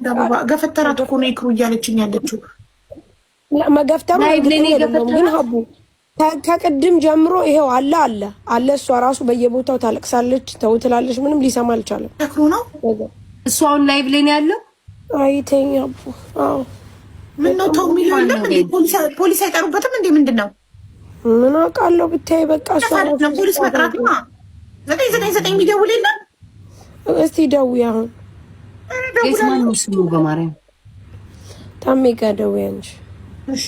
አበባ ገፈተራት እኮ ነው ይክሩ እያለችኝ ያለችው። መገፍተሩ ግን ሀቡ ከቅድም ጀምሮ ይሄው አለ እሷ ራሱ በየቦታው ታለቅሳለች፣ ተው ትላለች። ምንም ሊሰማ አልቻለም። ተክሩ ነው እሱ አሁን ላይቭ ላይ ነው ያለው። አይተኛ ሀቡ አዎ ምን ነው ተው የሚለው ፖሊስ አይጠሩበትም እንዴ? ምንድነው? ምን አውቃለሁ ብታይ በቃ እሷ ነው ፖሊስ መጥራትማ 999 የሚደውል የለም። እስቲ ደውይ አሁን ከስማን ሙስሊሙ በማርያም ታሜ ጋር ደውይ አንቺ። እሺ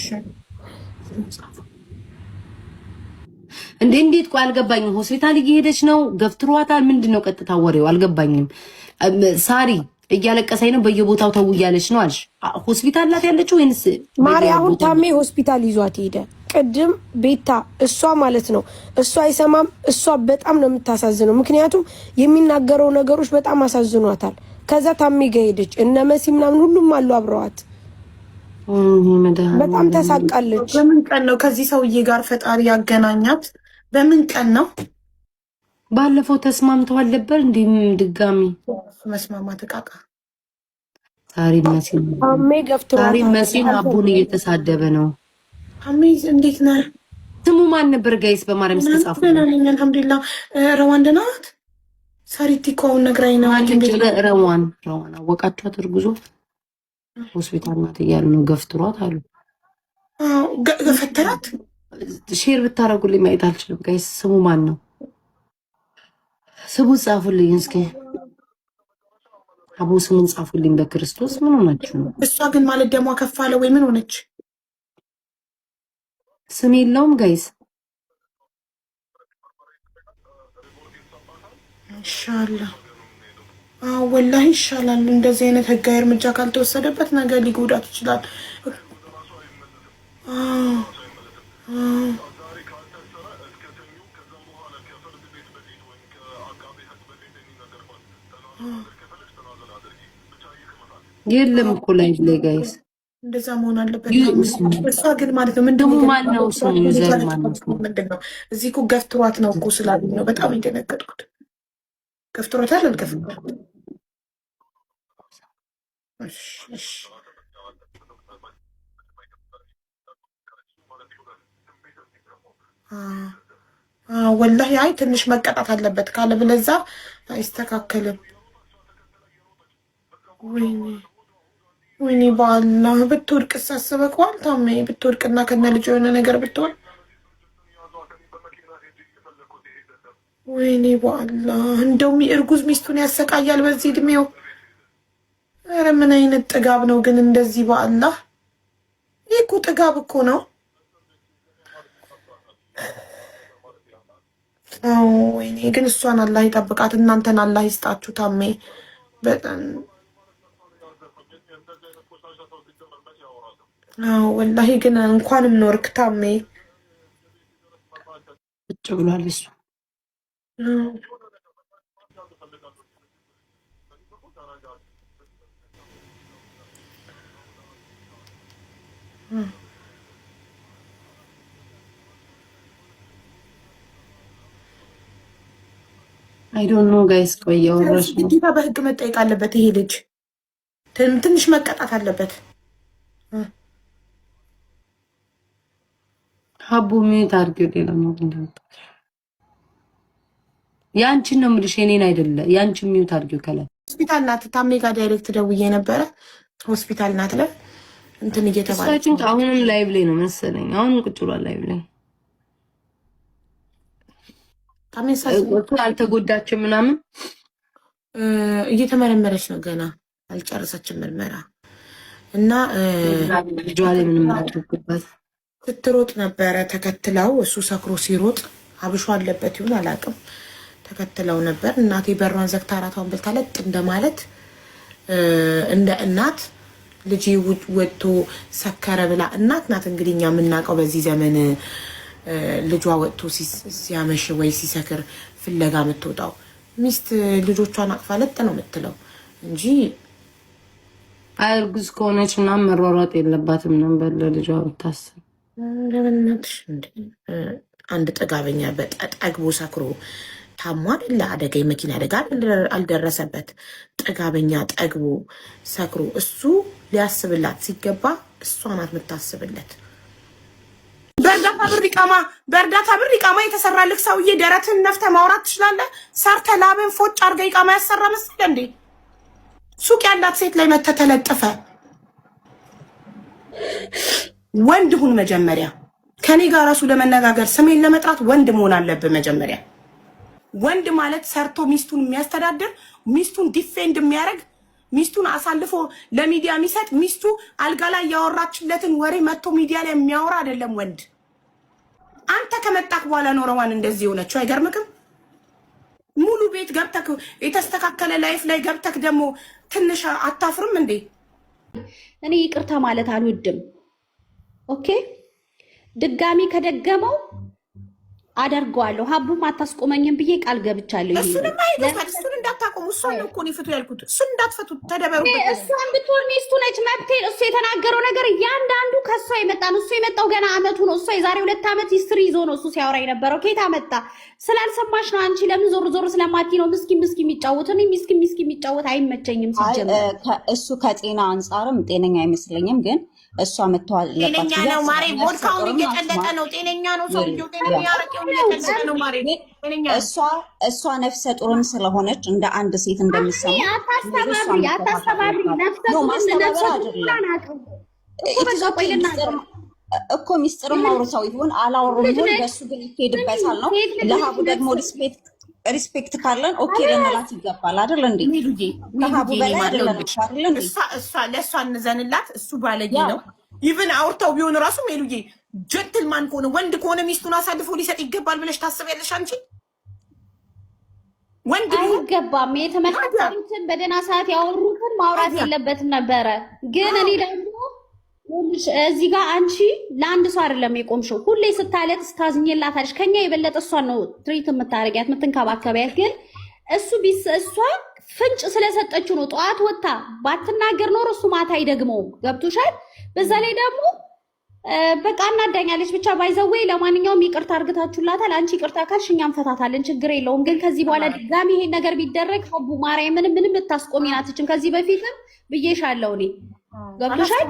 እንዴት ቆይ አልገባኝም። ሆስፒታል እየሄደች ነው ገፍትሯታል። ምንድነው ቀጥታ ወሬው አልገባኝም። ሳሪ እያለቀሰኝ ነው በየቦታው ተው እያለች ነው አልሽ። ሆስፒታል ናት ያለችው ወይንስ ማርያም? ታሜ ሆስፒታል ይዟት ሄደ ቅድም ቤታ። እሷ ማለት ነው እሷ አይሰማም። እሷ በጣም ነው የምታሳዝነው፣ ምክንያቱም የሚናገረው ነገሮች በጣም አሳዝኗታል። ከዛ ታሜ ጋር ሄደች። እነ መሲ ምናምን ሁሉም አሉ አብረዋት። በጣም ተሳቃለች። በምን ቀን ነው ከዚህ ሰውዬ ጋር ፈጣሪ ያገናኛት? በምን ቀን ነው? ባለፈው ተስማምተዋል ነበር እንዴ? ድጋሚ መስማማት እቃቃ ታሪ መሲን ታሜ ገፍትሯታል። ታሪ መሲን አቡን እየተሳደበ ነው። ታሜ እንዴት ነህ? ስሙ ማን ነበር ጋይስ? በማርያም እስከጻፉ አልሐምዱሊላህ። ረዋን ደህና ናት። ሳሪቲ እኮ አሁን ነግራኝ ነው። ረዋን አወቃችኋት? እርጉዞ ሆስፒታል ናት እያሉ ነው። ገፍትሯት አሉ። ገፈተራት። ሼር ብታረጉልኝ ማየት አልችልም ጋይስ። ስሙ ማን ነው? ስሙ ጻፉልኝ እስኪ። አቡ ስሙን ጻፉልኝ በክርስቶስ። ምን ሆናችሁ ነው? እሷ ግን ማለት ደሟ ከፍ አለ ወይ ምን ሆነች? ስም የለውም ጋይስ። ኢንሻአላህ ወላሂ ይሻላል። እንደዚህ አይነት ህጋዊ እርምጃ ካልተወሰደበት ነገር ሊጎዳት ይችላል። የለም እኮ ላይ ጋይስ እንደዛ መሆን አለበት። እሷ ግን ማለት ነው ምንድነው ማነው ስሙ? ዩዘር ማነው? ምንድነው እዚህ እኮ ገፍትሯት ነው እኮ ስላሉኝ ነው በጣም የደነገጥኩት። ገፍትሯታል አልገፍትሯት? እሺ ወላሂ አይ ትንሽ መቀጣት አለበት ካለ ብለዛ አይስተካከልም። ወይኔ በአላህ ብትወድቅ ሳስበከዋል። ታሜ ብትወድቅና ከነ ልጅ የሆነ ነገር ብትሆን ወይኔ በአላህ እንደው እርጉዝ ሚስቱን ያሰቃያል በዚህ እድሜው። ኧረ ምን አይነት ጥጋብ ነው ግን እንደዚህ በአላህ። ይህ እኮ ጥጋብ እኮ ነው። ወይኔ ግን እሷን አላህ ይጠብቃት፣ እናንተን አላህ ይስጣችሁ። ታሜ በጣም ወላሂ ግን እንኳንም ኖርክ ታሜ። ቁጭ ብሏል እሱ። አይ ዶንት ኖ ጋይስ። ቆየው ራሱ ግዴታ በህግ መጠየቅ አለበት ይሄ ልጅ። ትንሽ መቀጣት አለበት። ሀቡ ሚዩት አድርጊው። ሌላ ነው ያንቺን ነው የምልሽ፣ የኔን አይደለ። ያንቺን ሚዩት አድርጊው። ከላይ ሆስፒታል ናት። ታሜ ጋር ዳይሬክት ደውዬ ነበረ። ሆስፒታል ናት ለ እንትን እየተባለች አሁንም ላይቭ ላይ ነው መሰለኝ። አሁን ቁጭ ብሏል ላይቭ ላይ። ታሜ አልተጎዳችም ምናምን እየተመረመረች ነው። ገና አልጨረሰችም ምርመራ እና ልጇ ላይ ምንም አድርግበት ስትሮጥ ነበረ ተከትለው። እሱ ሰክሮ ሲሮጥ አብሾ አለበት ይሁን አላውቅም። ተከትለው ነበር። እናቴ በሯን ዘግታ አራቷን በልታ ለጥ እንደማለት እንደ እናት ልጅ ወጥቶ ሰከረ ብላ እናት ናት እንግዲህ እኛ የምናውቀው በዚህ ዘመን ልጇ ወጥቶ ሲያመሽ ወይ ሲሰክር ፍለጋ የምትወጣው ሚስት ልጆቿን አቅፋ ለጥ ነው የምትለው እንጂ እርጉዝ ከሆነች ምናምን መሯሯጥ የለባትም ነበር ለልጇ ብታስብ። ለምንነትሽ አንድ ጥጋበኛ ጠግቦ ሰክሮ ታሟል ለአደጋ የመኪና አደጋ አልደረሰበት። ጥጋበኛ ጠግቦ ሰክሮ እሱ ሊያስብላት ሲገባ እሷ ናት የምታስብለት። በእርዳታ ብር ኢቃማ የተሰራልክ ሰውዬ ደረትን ነፍተ ማውራት ትችላለህ? ሰርተ ላብን ፎጭ አርገ ኢቃማ ያሰራ መስል እንዴ? ሱቅ ያላት ሴት ላይ መተተለጥፈ ወንድ ሁን መጀመሪያ። ከኔ ጋር ራሱ ለመነጋገር ስሜን ለመጥራት ወንድ መሆን አለብህ መጀመሪያ። ወንድ ማለት ሰርቶ ሚስቱን የሚያስተዳድር ሚስቱን ዲፌንድ የሚያደርግ ሚስቱን አሳልፎ ለሚዲያ የሚሰጥ ሚስቱ አልጋ ላይ ያወራችለትን ወሬ መጥቶ ሚዲያ ላይ የሚያወራ አይደለም ወንድ። አንተ ከመጣክ በኋላ ኖረዋን እንደዚህ የሆነችው አይገርምክም? ሙሉ ቤት ገብተክ የተስተካከለ ላይፍ ላይ ገብተክ ደግሞ ትንሽ አታፍርም እንዴ? እኔ ይቅርታ ማለት አልወድም። ኦኬ ድጋሚ ከደገመው አደርገዋለሁ። ሀቡም አታስቆመኝም ብዬ ቃል ገብቻለሁ። እሱን እንዳታቆሙ። እሷን እኮ ነው ፍቱ ያልኩት። እሱን እንዳትፈቱ ተደበሩበት። እሷን ብትሆን ሚስቱ ነች፣ መብቴ። እሱ የተናገረው ነገር እያንዳንዱ ከእሷ የመጣ ነው። እሱ የመጣው ገና አመቱ ነው። እሷ የዛሬ 2 ዓመት ሂስትሪ ይዞ ነው እሱ ሲያወራ የነበረው። ከየት አመጣ? ስላልሰማሽ ነው አንቺ። ለምን ዞር ዞር ስለማቲ ነው ምስኪን የሚጫወት? እኔ ምስኪን የሚጫወት አይመቸኝም ሲጀምር። እሱ ከጤና አንጻርም ጤነኛ አይመስለኝም ግን እሷ መተዋል ጤነኛ ነው ማሬ። ሞድካውን እየጨለጠ ነው። ጤነኛ ነው ሰውዬው። ጤነኛ ያረቀው እየጨለጠ ነው ማሬ። ጤነኛ እሷ ነፍሰ ጡርም ስለሆነች እንደ አንድ ሴት እንደሚሰማ አታስተባብሪ። ነፍሰ እኮ ሚስጥርም አውርተው ይሁን አላወሩም ይሁን በእሱ ግን ይሄድበታል ነው። ለሀቡ ደግሞ ሪስፔክት ካለን ኦኬ ልንላት ይገባል አይደል እንዴ? ከሀቡ በላይ አይደለም አይደል? እሷ ለእሷ እንዘንላት። እሱ ባለጌ ነው። ኢቭን አውርተው ቢሆን ራሱ ሜሉዬ ጀንትልማን ከሆነ ወንድ ከሆነ ሚስቱን አሳልፎ ሊሰጥ ይገባል ብለሽ ታስቢያለሽ አንቺ? ወንድ አይገባም። የተመካከሩትን በደህና ሰዓት ያወሩትን ማውራት የለበትም ነበረ። ግን እኔ ደግሞ እዚህ ጋር አንቺ ለአንድ ሰው አይደለም የቆምሽው። ሁሌ ስታለቅስ ታዝኝላታለሽ። ከኛ የበለጠ እሷን ነው ትሪት የምታደርጊያት የምትንከባከቢያት። ግን እሷ ፍንጭ ስለሰጠችው ነው። ጠዋት ወጥታ ባትናገር ኖሮ እሱ ማታ አይደግመውም። ገብቶሻል? በዛ ላይ ደግሞ በቃ እናዳኛለች ብቻ ባይዘወይ። ለማንኛውም ይቅርታ አርግታችሁላታል። አንቺ ይቅርታ ካልሽ እኛም ፈታታለን፣ ችግር የለውም። ግን ከዚህ በኋላ ድጋሚ ይሄን ነገር ቢደረግ ሀቡ ማርያምን ምንም ልታስቆሚን አትችም። ከዚህ በፊትም ብዬሻለሁ እኔ ገብቶሻል?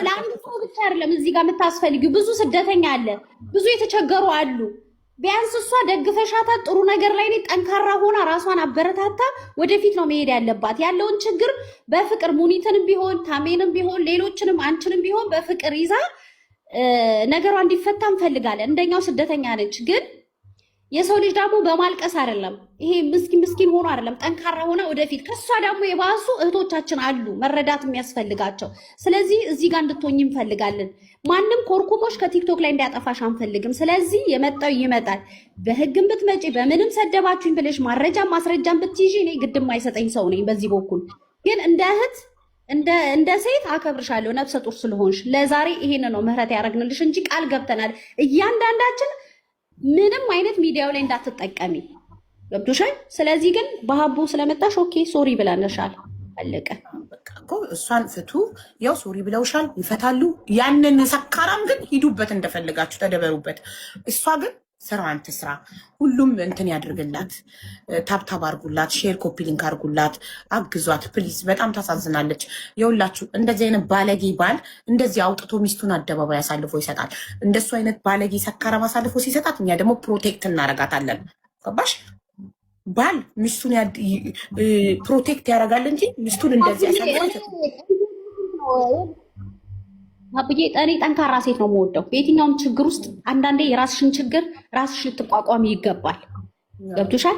ለአንድ ሰው ብቻ አይደለም እዚህ ጋር የምታስፈልጊው። ብዙ ስደተኛ አለ፣ ብዙ የተቸገሩ አሉ። ቢያንስ እሷ ደግፈሻታት ጥሩ ነገር ላይ ጠንካራ ሆና ራሷን አበረታታ ወደፊት ነው መሄድ ያለባት። ያለውን ችግር በፍቅር ሙኒትንም ቢሆን ታሜንም ቢሆን ሌሎችንም አንቺንም ቢሆን በፍቅር ይዛ ነገሯ እንዲፈታ እንፈልጋለን። እንደኛው ስደተኛ ነች። ግን የሰው ልጅ ደግሞ በማልቀስ አይደለም፣ ይሄ ምስኪን ሆኖ አይደለም፣ ጠንካራ ሆነ ወደፊት። ከሷ ደግሞ የባሱ እህቶቻችን አሉ መረዳት የሚያስፈልጋቸው። ስለዚህ እዚህ ጋር እንድትሆኝ እንፈልጋለን። ማንም ኮርኩሞሽ ከቲክቶክ ላይ እንዲያጠፋሽ አንፈልግም። ስለዚህ የመጣው ይመጣል። በህግም ብትመጪ በምንም ሰደባችሁኝ ብለሽ ማስረጃም ብትይዢ እኔ ግድም አይሰጠኝ ሰው ነኝ በዚህ በኩል። ግን እንደ እህት እንደ ሴት አከብርሻለሁ ነፍሰ ጡር ስለሆንሽ። ለዛሬ ይሄን ነው ምህረት ያደረግንልሽ እንጂ ቃል ገብተናል እያንዳንዳችን ምንም አይነት ሚዲያው ላይ እንዳትጠቀሚ። ገብቶሻል? ስለዚህ ግን በሀቡ ስለመጣሽ ኦኬ ሶሪ ብለንሻል። አለቀ በቃ እኮ። እሷን ፍቱ። ያው ሶሪ ብለውሻል፣ ይፈታሉ። ያንን ሰካራም ግን ሂዱበት፣ እንደፈለጋችሁ ተደበሩበት። እሷ ግን ስራዋን ትስራ። ሁሉም እንትን ያድርግላት። ታብታብ አርጉላት፣ ሼር ኮፒ ሊንክ አርጉላት፣ አግዟት ፕሊዝ። በጣም ታሳዝናለች። የሁላችሁ እንደዚህ አይነት ባለጌ ባል እንደዚህ አውጥቶ ሚስቱን አደባባይ አሳልፎ ይሰጣል። እንደሱ አይነት ባለጌ ሰካራም አሳልፎ ሲሰጣት እኛ ደግሞ ፕሮቴክት እናረጋታለን። ገባሽ? ባል ሚስቱን ፕሮቴክት ያደርጋል እንጂ ሚስቱን እንደዚህ አሳልፎ አብዬ እኔ ጠንካራ ሴት ነው የምወደው። በየትኛውም ችግር ውስጥ አንዳንዴ የራስሽን ችግር ራስሽ ልትቋቋሚ ይገባል። ገብቶሻል?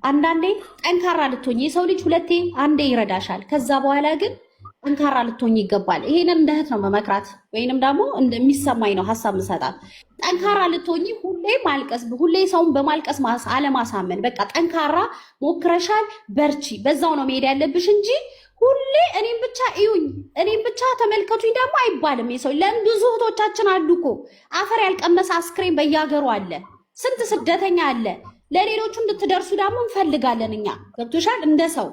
አንዳንዴ ጠንካራ ልትሆኝ፣ የሰው ልጅ ሁለቴ አንዴ ይረዳሻል። ከዛ በኋላ ግን ጠንካራ ልትሆኝ ይገባል። ይሄንን እንደ እህት ነው መመክራት፣ ወይንም ደግሞ እንደሚሰማኝ ነው ሀሳብ ምሰጣት። ጠንካራ ልትሆኝ፣ ሁሌ ማልቀስ፣ ሁሌ ሰውን በማልቀስ አለማሳመን። በቃ ጠንካራ ሞክረሻል፣ በርቺ፣ በዛው ነው መሄድ ያለብሽ እንጂ ሁሌ እኔም ብቻ እዩኝ እኔም ብቻ ተመልከቱኝ ደግሞ አይባልም። የሰው ለምን ብዙ እህቶቻችን አሉ እኮ አፈር ያልቀመሰ አስክሬን በያገሩ አለ። ስንት ስደተኛ አለ። ለሌሎቹ እንድትደርሱ ደግሞ እንፈልጋለን እኛ። ገብቶሻል? እንደ ሰው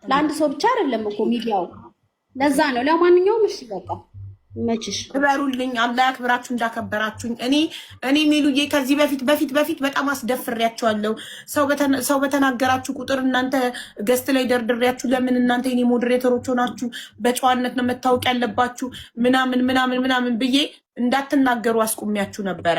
ለአንድ ሰው ብቻ አይደለም እኮ ሚዲያው። ለዛ ነው። ለማንኛውም እሺ በቃ መችሽ ክበሩልኝ። አላህ ያክብራችሁ እንዳከበራችሁኝ። እኔ ሚሉዬ ከዚህ በፊት በጣም አስደፍሬያቸዋለሁ። ሰው በተናገራችሁ ቁጥር እናንተ ገስት ላይ ደርድሬያችሁ ለምን እናንተ የኔ ሞዴሬተሮች ሆናችሁ በጨዋነት ነው መታወቅ ያለባችሁ ምናምን ብዬ እንዳትናገሩ አስቁሚያችሁ ነበረ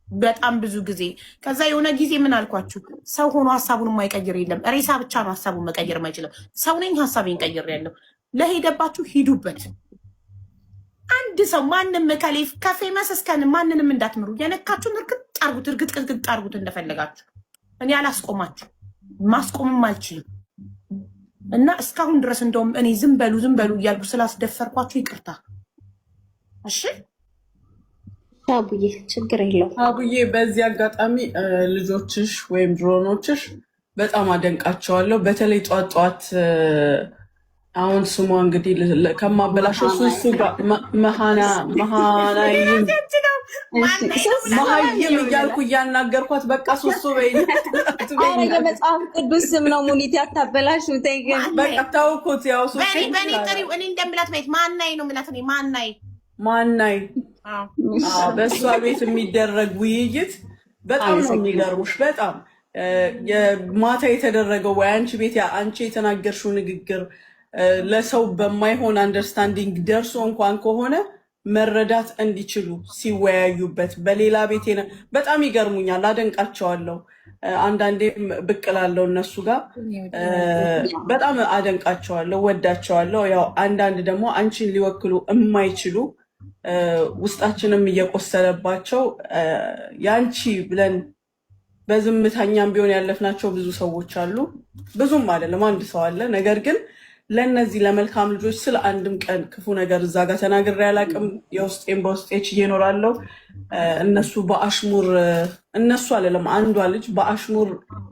በጣም ብዙ ጊዜ። ከዛ የሆነ ጊዜ ምን አልኳችሁ? ሰው ሆኖ ሀሳቡን የማይቀይር የለም። ሬሳ ብቻ ነው ሀሳቡን መቀየር የማይችለው። ሰው ነኝ፣ ሀሳቤን ቀይሬያለሁ። ለሄደባችሁ ሂዱበት። አንድ ሰው ማንም ከፌመስ እስከን ማንንም እንዳትምሩ። የነካችሁን እርግጥ አርጉት እንደፈለጋችሁ። እኔ አላስቆማችሁ፣ ማስቆምም አልችልም። እና እስካሁን ድረስ እንደውም እኔ ዝም በሉ እያልኩ ስላስደፈርኳችሁ ይቅርታ። እሺ አቡዬ ችግር የለው። አቡዬ በዚህ አጋጣሚ ልጆችሽ ወይም ድሮኖችሽ በጣም አደንቃቸዋለሁ። በተለይ ጧት አሁን ስሟ እንግዲህ ከማበላሸው ሱሱ ጋር መሀይም እያልኩ እያናገርኳት በቃ ሱሱ በይኝ። ኧረ የመጽሐፍ ቅዱስ ስም ነው ሙኒት ያታበላሹ። በቃ ታውኩት። ያው ሱሱ በእኔ ጥሪው እኔ እንደምላት ቤት ማናይ ነው የምላት እኔ ማናይ በእሷ ቤት የሚደረግ ውይይት በጣም ነው የሚገርሙሽ። በጣም ማታ የተደረገው ወይ አንቺ ቤት አንቺ የተናገርሽው ንግግር ለሰው በማይሆን አንደርስታንዲንግ ደርሶ እንኳን ከሆነ መረዳት እንዲችሉ ሲወያዩበት በሌላ ቤት በጣም ይገርሙኛል። አደንቃቸዋለሁ። አንዳንዴም ብቅ እላለሁ እነሱ ጋር በጣም አደንቃቸዋለሁ፣ ወዳቸዋለሁ። ያው አንዳንድ ደግሞ አንቺን ሊወክሉ የማይችሉ ውስጣችንም እየቆሰለባቸው ያንቺ ብለን በዝምታኛም ቢሆን ያለፍናቸው ብዙ ሰዎች አሉ። ብዙም አይደለም አንድ ሰው አለ። ነገር ግን ለነዚህ ለመልካም ልጆች ስለ አንድም ቀን ክፉ ነገር እዛ ጋር ተናግሬ አላውቅም። የውስጤን በውስጤ ችዬ እኖራለሁ። እነሱ በአሽሙር እነሱ አለለም አንዷ ልጅ በአሽሙር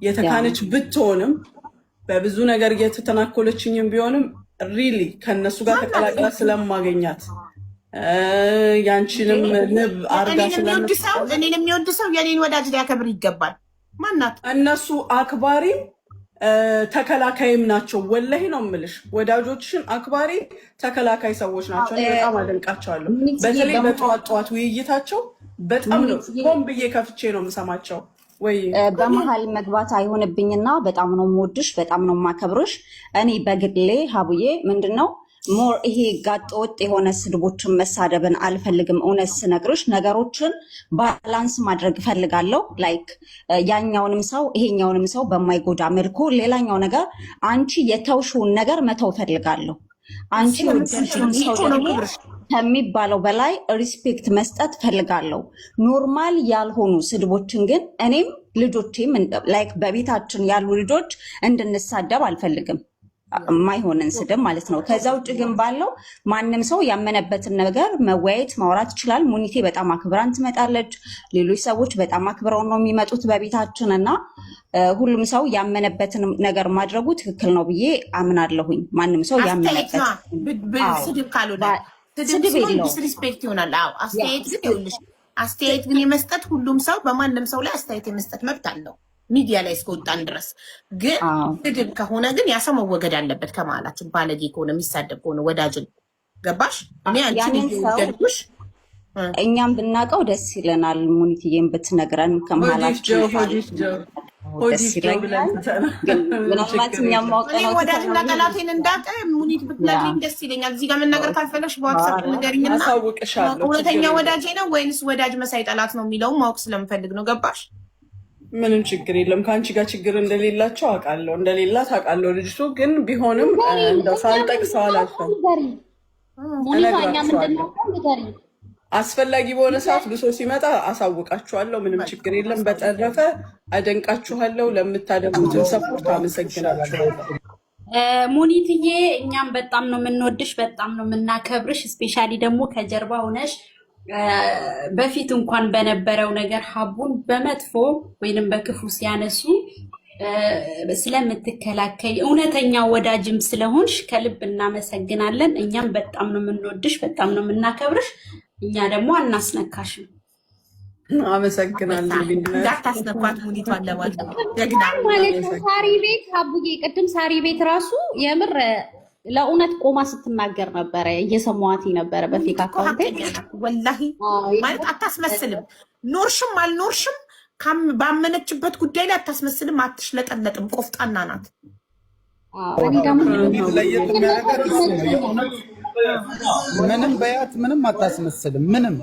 የተካነች ብትሆንም በብዙ ነገር እየተተናኮለችኝም ቢሆንም ሪሊ ከነሱ ጋር ተቀላቅላ ስለማገኛት ያንቺንም ንብ አርጋ እኔን የሚወድ ሰው የኔን ወዳጅ ሊያከብር ይገባል። ማናት እነሱ አክባሪም ተከላካይም ናቸው። ወላሂ ነው የምልሽ። ወዳጆችሽን አክባሪ ተከላካይ ሰዎች ናቸው። በጣም አደንቃቸዋለሁ። በተለይ በጠዋት ውይይታቸው በጣም ነው ሆን ብዬ ከፍቼ ነው የምሰማቸው። ወይ በመሀል መግባት አይሆንብኝና በጣም ነው የምወድሽ፣ በጣም ነው የማከብርሽ። እኔ በግሌ ሀቡዬ ምንድነው ሞር ይሄ ጋጥ ወጥ የሆነ ስድቦችን መሳደብን አልፈልግም። እውነት ስነግርሽ ነገሮችን ባላንስ ማድረግ እፈልጋለሁ። ላይክ ያኛውንም ሰው ይሄኛውንም ሰው በማይጎዳ መልኩ። ሌላኛው ነገር አንቺ የተውሽውን ነገር መተው እፈልጋለሁ። አንቺ ወደሽውን ሰው ደግሞ ከሚባለው በላይ ሪስፔክት መስጠት እፈልጋለሁ። ኖርማል ያልሆኑ ስድቦችን ግን እኔም ልጆቼም ላይክ በቤታችን ያሉ ልጆች እንድንሳደብ አልፈልግም። የማይሆንን ስድብ ማለት ነው። ከዛ ውጭ ግን ባለው ማንም ሰው ያመነበትን ነገር መወያየት ማውራት ይችላል። ሙኒቴ በጣም አክብራን ትመጣለች። ሌሎች ሰዎች በጣም አክብረው ነው የሚመጡት በቤታችን እና ሁሉም ሰው ያመነበትን ነገር ማድረጉ ትክክል ነው ብዬ አምናለሁኝ። ማንም ሰው ያመነበት ስድብ ካልሆነ ስድብ ዲስሪስፔክት ይሆናል። አስተያየት ግን ይኸውልሽ፣ አስተያየት ግን የመስጠት ሁሉም ሰው በማንም ሰው ላይ አስተያየት የመስጠት መብት አለው ሚዲያ ላይ እስከወጣን ድረስ። ግን ስድብ ከሆነ ግን ያ ሰው መወገድ አለበት ከመሀላችን። ባለጌ ከሆነ የሚሳደብ ከሆነ ወዳጅን ገባሽ? እኔ አንቺን ይወደድኩሽ እኛም ብናውቀው ደስ ይለናል። ሙኒትዬም ብትነግረን ከመሀላችን ደስ ይለኛል። ምናልባት እኛም ማውቀው ወዳጅና ጠላቴን እንዳውቅ ሙኒት ብትነግሪኝ ደስ ይለኛል። እዚህ ጋር መናገር ካልፈለግሽ በዋትሳፕ ንገሪኝና እውነተኛ ወዳጄ ነው ወይንስ ወዳጅ መሳይ ጠላት ነው የሚለውን ማወቅ ስለምፈልግ ነው። ገባሽ? ምንም ችግር የለም። ከአንቺ ጋር ችግር እንደሌላቸው አውቃለሁ፣ እንደሌላት አውቃለሁ። ልጅቱ ግን ቢሆንም እንደው ሳልጠቅሰው አላልኩም። አስፈላጊ በሆነ ሰዓት ብሶ ሲመጣ አሳውቃችኋለሁ። ምንም ችግር የለም። በተረፈ አደንቃችኋለሁ። ለምታደርጉትን ሰፖርት አመሰግናችኋለሁ። ሙኒትዬ እኛም በጣም ነው የምንወድሽ፣ በጣም ነው የምናከብርሽ። ስፔሻሊ ደግሞ ከጀርባ ሆነሽ በፊት እንኳን በነበረው ነገር ሀቡን በመጥፎ ወይንም በክፉ ሲያነሱ ስለምትከላከይ እውነተኛ ወዳጅም ስለሆንሽ ከልብ እናመሰግናለን። እኛም በጣም ነው የምንወድሽ፣ በጣም ነው የምናከብርሽ። እኛ ደግሞ አናስነካሽም። አመሰግናለሁ። እንዳታስነኳት ሙኒቷን ለማለት ደግና ማለት ሳሪ ቤት ሀቡዬ ቅድም ሳሪ ቤት ራሱ የምር ለእውነት ቆማ ስትናገር ነበረ፣ እየሰማኋት ነበረ በፌክ አካውንቴ። ወላሂ ማለት አታስመስልም። ኖርሽም አልኖርሽም ባመነችበት ጉዳይ ላይ አታስመስልም፣ አትሽለጠለጥም። ቆፍጣና ናት። ምንም በያት ምንም አታስመስልም ምንም